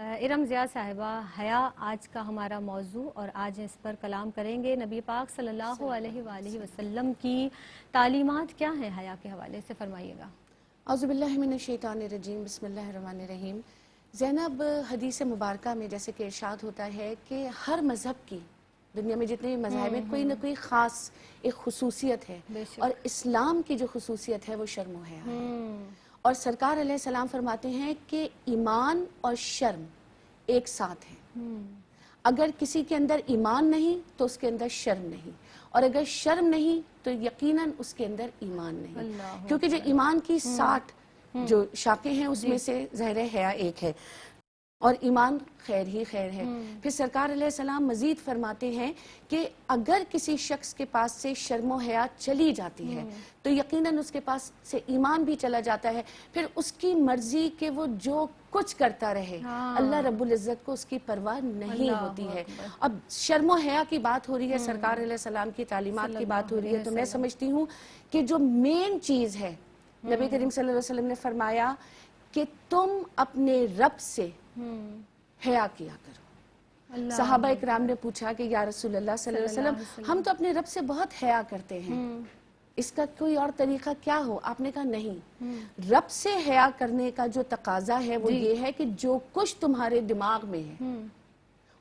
ارم ضیاء صاحبہ، حیا آج کا ہمارا موضوع اور آج اس پر کلام کریں گے۔ نبی پاک صلی اللہ علیہ وآلہ وسلم کی تعلیمات کیا ہیں حیا کے حوالے سے، فرمائیے گا۔ اعوذ باللہ من الشیطان الرجیم، بسم اللہ الرحمن الرحیم۔ زینب، حدیث مبارکہ میں جیسے کہ ارشاد ہوتا ہے کہ ہر مذہب کی، دنیا میں جتنے بھی مذاہب ہیں، کوئی نہ کوئی خاص ایک خصوصیت ہے، اور اسلام کی جو خصوصیت ہے وہ شرم و حیا ہے۔ اور سرکار علیہ السلام فرماتے ہیں کہ ایمان اور شرم ایک ساتھ ہیں۔ اگر کسی کے اندر ایمان نہیں تو اس کے اندر شرم نہیں، اور اگر شرم نہیں تو یقیناً اس کے اندر ایمان نہیں، کیونکہ جو ایمان کی 60 جو شاخیں ہیں اس میں سے ظاہر حیا ایک ہے، اور ایمان خیر ہی خیر ہے۔ پھر سرکار علیہ السلام مزید فرماتے ہیں کہ اگر کسی شخص کے پاس سے شرم و حیا چلی جاتی ہے تو یقیناً اس کے پاس سے ایمان بھی چلا جاتا ہے، پھر اس کی مرضی کہ وہ جو کچھ کرتا رہے، اللہ رب العزت کو اس کی پرواہ نہیں ہوتی ہے۔ اب شرم و حیا کی بات ہو رہی ہے، سرکار علیہ السلام کی تعلیمات کی بات ہو رہی ہے، تو میں سمجھتی ہوں کہ جو مین چیز ہے، نبی کریم صلی اللہ علیہ وسلم نے فرمایا کہ تم اپنے رب سے حیا کیا کرو۔ صحابہ اکرام نے پوچھا کہ یا رسول اللہ صلی اللہ علیہ وسلم، ہم تو اپنے رب سے بہت حیا کرتے ہیں، اس کا کوئی اور طریقہ کیا ہو؟ آپ نے کہا نہیں، رب سے حیا کرنے کا جو تقاضا ہے وہ یہ ہے کہ جو کچھ تمہارے دماغ میں ہے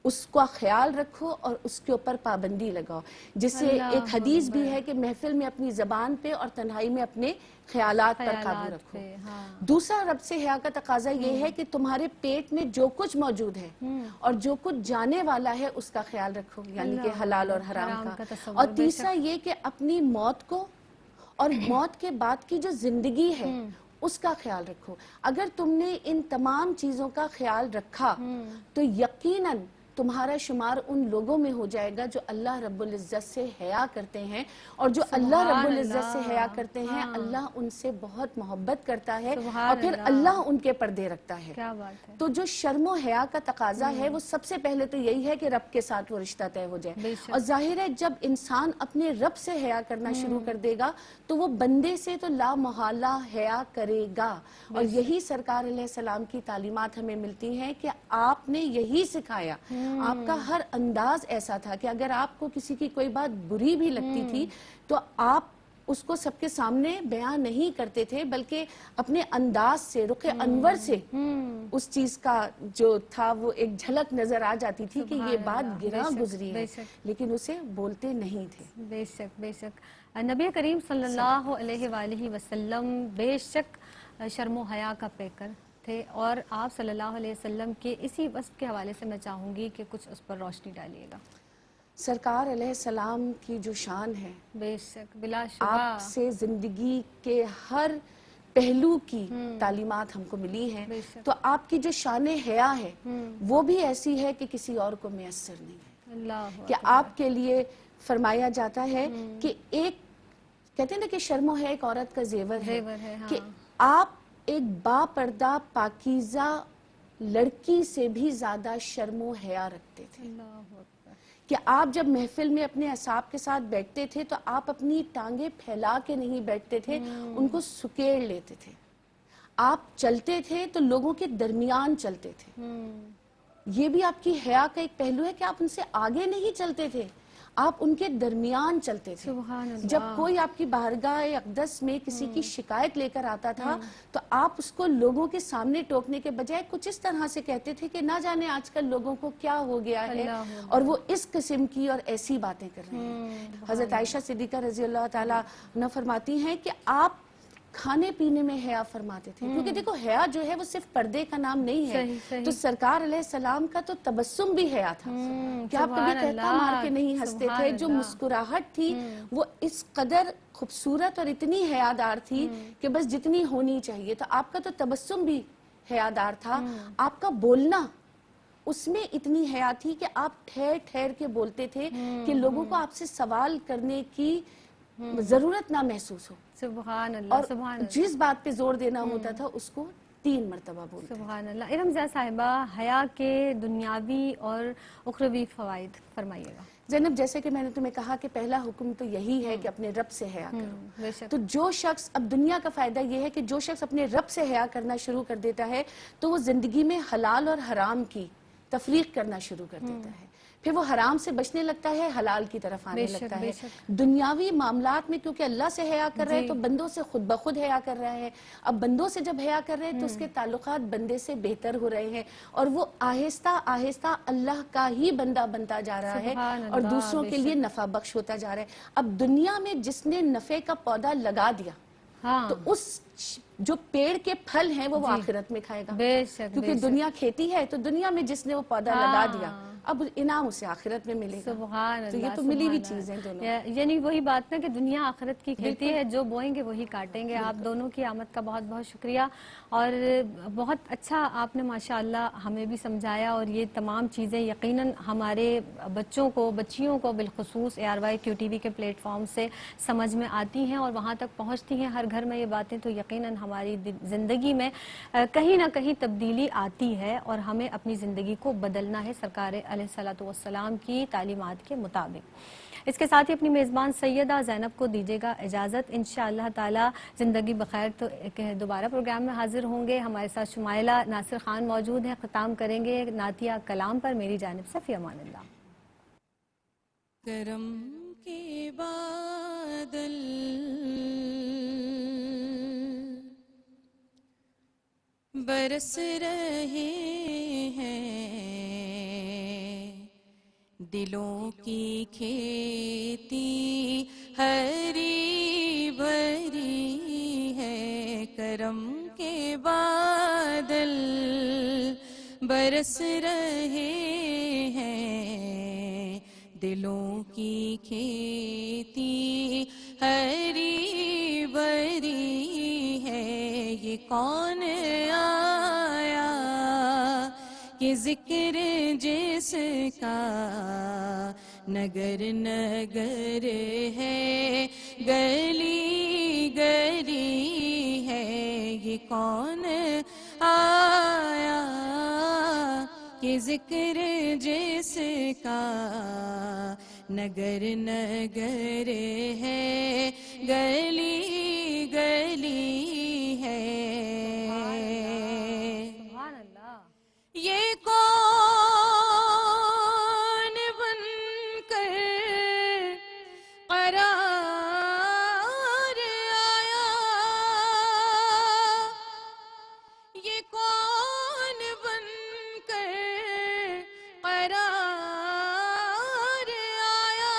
اس کا خیال رکھو اور اس کے اوپر پابندی لگاؤ، جس سے ایک حدیث بھی ہے کہ محفل میں اپنی زبان پہ اور تنہائی میں اپنے خیالات پر قابو رکھو۔ دوسرا رب سے حیا کا تقاضا یہ ہے کہ تمہارے پیٹ میں جو کچھ موجود ہے اور جو کچھ جانے والا ہے اس کا خیال رکھو، یعنی کہ حلال اور حرام کا۔ اور تیسرا یہ کہ اپنی موت کو اور موت کے بعد کی جو زندگی ہے اس کا خیال رکھو۔ اگر تم نے ان تمام چیزوں کا خیال رکھا تو یقیناً تمہارا شمار ان لوگوں میں ہو جائے گا جو اللہ رب العزت سے حیا کرتے ہیں، اور جو اللہ رب العزت سے حیا کرتے ہیں اللہ ان سے بہت محبت کرتا ہے، اور پھر اللہ ان کے پردے رکھتا ہے۔ تو جو شرم و حیا کا تقاضا ہے وہ سب سے پہلے تو یہی ہے کہ رب کے ساتھ وہ رشتہ طے ہو جائے، اور ظاہر ہے جب انسان اپنے رب سے حیا کرنا شروع کر دے گا تو وہ بندے سے تو لا محالہ حیا کرے گا۔ اور یہی سرکار علیہ السلام کی تعلیمات ہمیں ملتی ہیں کہ آپ نے یہی سکھایا، آپ کا ہر انداز ایسا تھا کہ اگر آپ کو کسی کی کوئی بات بری بھی لگتی تھی تو آپ اس کو سب کے سامنے بیان نہیں کرتے تھے، بلکہ اپنے انداز سے، رخ انور سے اس چیز کا جو تھا وہ ایک جھلک نظر آ جاتی تھی کہ یہ بات گراں گزری ہے، لیکن اسے بولتے نہیں تھے۔ بے شک بے شک، نبی کریم صلی اللہ علیہ وآلہ وسلم بے شک شرم و حیا کا پیکر تھے، اور آپ صلی اللہ علیہ وسلم کے اسی وصف کے حوالے سے میں چاہوں گی کہ کچھ اس پر روشنی ڈالیے گا۔ سرکار علیہ السلام کی جو شان ہے، بے شک بلا شبہ آپ سے زندگی کے ہر پہلو کی تعلیمات ہم کو ملی ہیں، تو آپ کی جو شان حیا ہے وہ بھی ایسی ہے کہ کسی اور کو میسر نہیں ہے۔ اللہ کہ آپ کے لیے فرمایا جاتا ہے کہ ایک کہتے ہیں نا کہ شرم و حیا ایک عورت کا زیور ہے، کہ آپ ایک با پردہ پاکیزہ لڑکی سے بھی زیادہ شرم و حیا رکھتے تھے، کہ آپ جب محفل میں اپنے اصحاب کے ساتھ بیٹھتے تھے تو آپ اپنی ٹانگیں پھیلا کے نہیں بیٹھتے تھے، ان کو سکیڑ لیتے تھے۔ آپ چلتے تھے تو لوگوں کے درمیان چلتے تھے، یہ بھی آپ کی حیا کا ایک پہلو ہے کہ آپ ان سے آگے نہیں چلتے تھے، آپ ان کے درمیان چلتے تھے۔ جب کوئی آپ کی بارگاہ اقدس میں کسی کی شکایت لے کر آتا تھا تو آپ اس کو لوگوں کے سامنے ٹوکنے کے بجائے کچھ اس طرح سے کہتے تھے کہ نہ جانے آج کل لوگوں کو کیا ہو گیا ہے اور وہ اس قسم کی اور ایسی باتیں کر رہے ہیں۔ حضرت عائشہ صدیقہ رضی اللہ تعالیٰ عنہ فرماتی ہیں کہ آپ کھانے پینے میں حیا فرماتے تھے، کیونکہ دیکھو حیا جو ہے وہ صرف پردے کا نام نہیں ہے، تو سرکار علیہ السلام کا تو تبسم بھی حیا تھا، کہ آپ کبھی کہتا مار کے نہیں ہنستے تھے، جو مسکراہٹ تھی وہ اس قدر خوبصورت اور اتنی حیادار تھی کہ بس جتنی ہونی چاہیے۔ تو آپ کا تو تبسم بھی حیادار تھا، آپ کا بولنا اس میں اتنی حیا تھی کہ آپ ٹھہر ٹھہر کے بولتے تھے کہ لوگوں کو آپ سے سوال کرنے کی ضرورت نہ محسوس ہو، سبحان اللہ، اور سبحان اللہ۔ جس بات پہ زور دینا ہوتا تھا اس کو 3 مرتبہ بولتے ہیں۔ سبحان اللہ۔ ارم زیاں صاحبہ، حیا کے دنیاوی اور اخروی فوائد فرمائیے گا۔ زینب، جیسے کہ میں نے تمہیں کہا کہ پہلا حکم تو یہی ہے کہ اپنے رب سے حیا کرو۔ بے شک۔ تو جو شخص، اب دنیا کا فائدہ یہ ہے کہ جو شخص اپنے رب سے حیا کرنا شروع کر دیتا ہے تو وہ زندگی میں حلال اور حرام کی تفریق کرنا شروع کر دیتا ہے، پھر وہ حرام سے بچنے لگتا ہے، حلال کی طرف آنے لگتا ہے۔ دنیاوی معاملات میں کیونکہ اللہ سے حیا کر رہے ہیں تو بندوں سے خود بخود حیا کر رہا ہے۔ اب بندوں سے جب حیا کر رہے ہیں تو اس کے تعلقات بندے سے بہتر ہو رہے ہیں اور وہ آہستہ آہستہ اللہ کا ہی بندہ بنتا جا رہا ہے اور دوسروں کے لیے نفع بخش ہوتا جا رہا ہے۔ اب دنیا میں جس نے نفع کا پودا لگا دیا تو اس جو پیڑ کے پھل ہیں وہ آخرت میں کھائے گا، بے شک، کیونکہ دنیا کھیتی ہے تو دنیا میں جس نے وہ پودا لگا دیا اب انعام اسے آخرت میں ملے گا۔ سبحان اللہ، تو یہ تو ملی ہوئی چیزیں دونوں۔ یعنی وہی بات نا کہ دنیا آخرت کی کھیتی ہے، جو بوئیں گے وہی کاٹیں گے۔ آپ دونوں کی آمد کا بہت بہت شکریہ، اور بہت اچھا آپ نے ماشاءاللہ ہمیں بھی سمجھایا، اور یہ تمام چیزیں یقیناً ہمارے بچوں کو، بچیوں کو بالخصوص ARYQTV کے پلیٹ فارم سے سمجھ میں آتی ہیں اور وہاں تک پہنچتی ہیں ہر گھر میں یہ باتیں، تو یقیناً ہماری زندگی میں کہیں نہ کہیں تبدیلی آتی ہے اور ہمیں اپنی زندگی کو بدلنا ہے سرکار علیہ الصلوۃ والسلام کی تعلیمات کے مطابق۔ اس کے ساتھ ہی اپنی میزبان سیدہ زینب کو دیجیے گا اجازت، انشاءاللہ تعالی زندگی بخیر تو دوبارہ پروگرام میں حاضر ہوں گے۔ ہمارے ساتھ شمائلہ ناصر خان موجود ہیں، ختام کریں گے نعتیہ کلام پر۔ میری جانب سے فی امان اللہ۔ کرم کے بادل برس رہے ہیں، دلوں کی کھیتی ہری بھری ہے۔ کرم کے بادل برس رہے ہیں، دلوں کی کھیتی ہری بھری ہے۔ یہ کون آیا کہ ذکر جس کا نگر نگر ہے، گلی گلی ہے۔ یہ کون آیا کہ ذکر جس کا نگر نگر ہے، گلی گلی ہے۔ سبحان اللہ۔ یہ کون بن کر قرار آیا، یہ کون بن کر قرار آیا،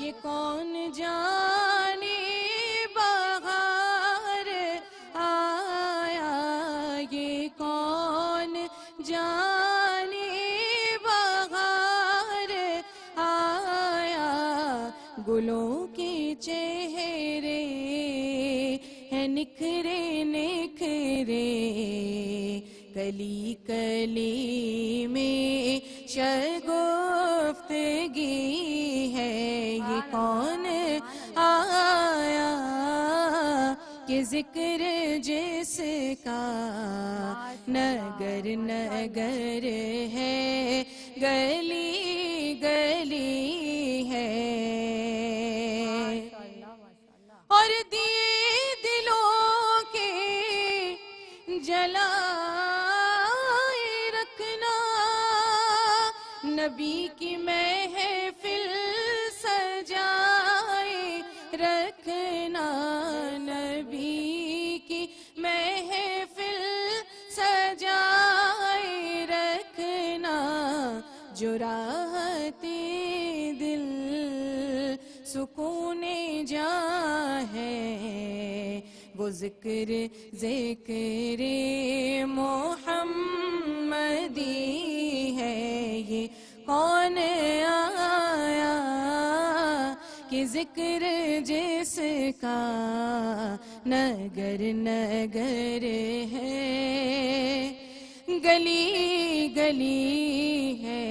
یہ کون جانے بہار آیا، یہ کون جانے بہار آیا۔ گلوں کے چہرے ہیں نکھرے نکھرے، کلی کلی میں شگفتگی ہے۔ یہ کون آیا کہ ذکر جس کا نگر نگر ہے، گلی گلی ہے۔ اور دیے دلوں کے جلائے رکھنا، نبی کی محفل سجائے رکھنا، نبی کی محفل سجائے رکھنا۔ جو راحت دل سکون جاں ہے، وہ ذکر ذکر محمدی ہے۔ یہ کون آیا کہ ذکر جس کا نگر نگر ہے، گلی گلی ہے۔